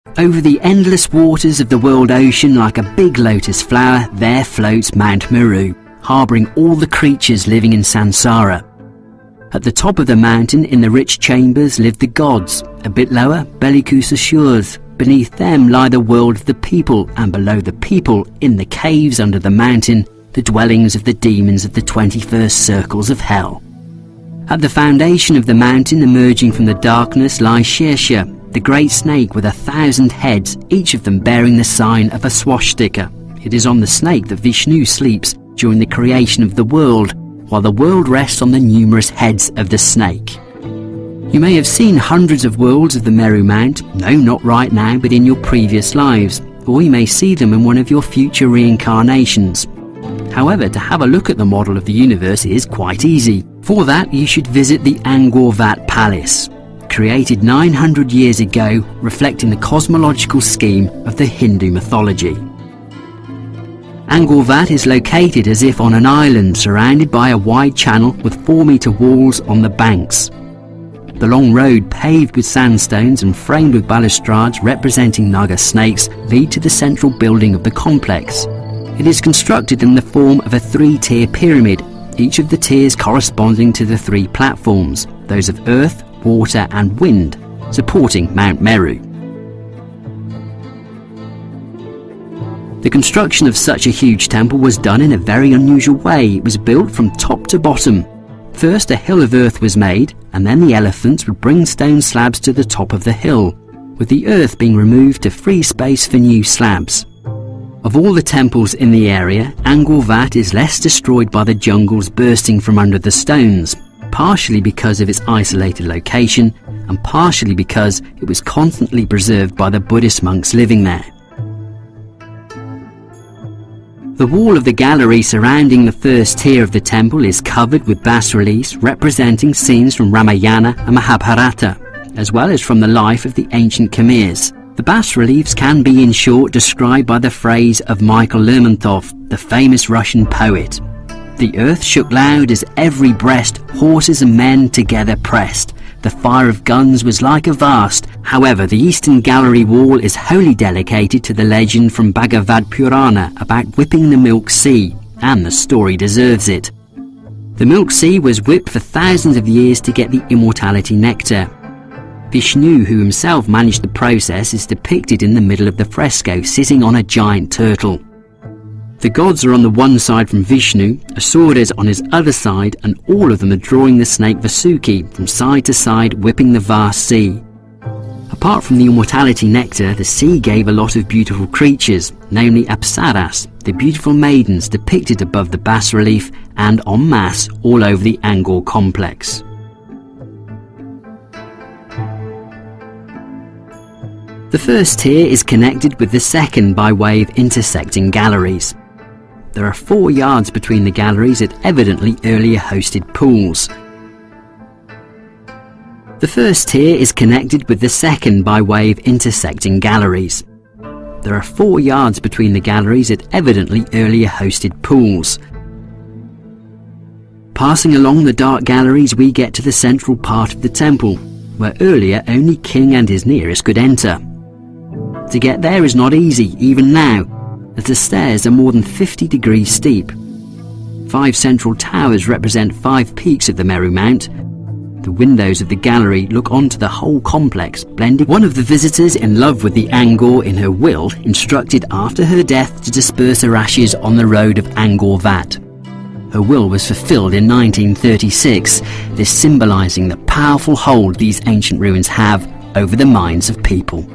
Over the endless waters of the world ocean, like a big lotus flower, there floats Mount Meru, harbouring all the creatures living in Sansara. At the top of the mountain, in the rich chambers, live the gods. A bit lower, Bellicus. Beneath them lie the world of the people, and below the people, in the caves under the mountain, the dwellings of the demons of the 21st circles of hell. At the foundation of the mountain, emerging from the darkness, lies Shersha, the great snake with 1,000 heads, each of them bearing the sign of a swastika. It is on the snake that Vishnu sleeps during the creation of the world, while the world rests on the numerous heads of the snake. You may have seen hundreds of worlds of the Meru Mount, no, not right now, but in your previous lives, or you may see them in one of your future reincarnations. However, to have a look at the model of the universe is quite easy. For that, you should visit the Angkor Wat Palace, created 900 years ago, reflecting the cosmological scheme of the Hindu mythology. Angkor Wat is located as if on an island surrounded by a wide channel with 4-metre walls on the banks. The long road, paved with sandstones and framed with balustrades representing Naga snakes, lead to the central building of the complex. It is constructed in the form of a 3-tier pyramid, each of the tiers corresponding to the 3 platforms, those of earth, water and wind, supporting Mount Meru. The construction of such a huge temple was done in a very unusual way. It was built from top to bottom. First a hill of earth was made, and then the elephants would bring stone slabs to the top of the hill, with the earth being removed to free space for new slabs. Of all the temples in the area, Angkor Wat is less destroyed by the jungles bursting from under the stones, partially because of its isolated location, and partially because it was constantly preserved by the Buddhist monks living there. The wall of the gallery surrounding the first tier of the temple is covered with bas-reliefs representing scenes from Ramayana and Mahabharata, as well as from the life of the ancient Khmers. The bas-reliefs can be in short described by the phrase of Michael Lermontov, the famous Russian poet. The earth shook loud as every breast horses and men together pressed. The fire of guns was like a vast. However, the eastern gallery wall is wholly dedicated to the legend from Bhagavad Purana about whipping the Milk Sea, and the story deserves it. The Milk Sea was whipped for thousands of years to get the immortality nectar. Vishnu, who himself managed the process, is depicted in the middle of the fresco, sitting on a giant turtle. The gods are on the one side from Vishnu, Asura is on his other side, and all of them are drawing the snake Vasuki from side to side, whipping the vast sea. Apart from the immortality nectar, the sea gave a lot of beautiful creatures, namely Apsaras, the beautiful maidens depicted above the bas-relief and en masse all over the Angkor complex. The first tier is connected with the second by way of intersecting galleries. There are 4 yards between the galleries at evidently earlier hosted pools. The first tier is connected with the second by way of intersecting galleries. There are 4 yards between the galleries at evidently earlier hosted pools. Passing along the dark galleries, we get to the central part of the temple, where earlier only King and his nearest could enter. To get there is not easy, even now, as the stairs are more than 50 degrees steep. 5 central towers represent 5 peaks of the Meru Mount. The windows of the gallery look onto the whole complex, blending. One of the visitors in love with the Angkor in her will instructed after her death to disperse her ashes on the road of Angkor Wat. Her will was fulfilled in 1936, this symbolising the powerful hold these ancient ruins have over the minds of people.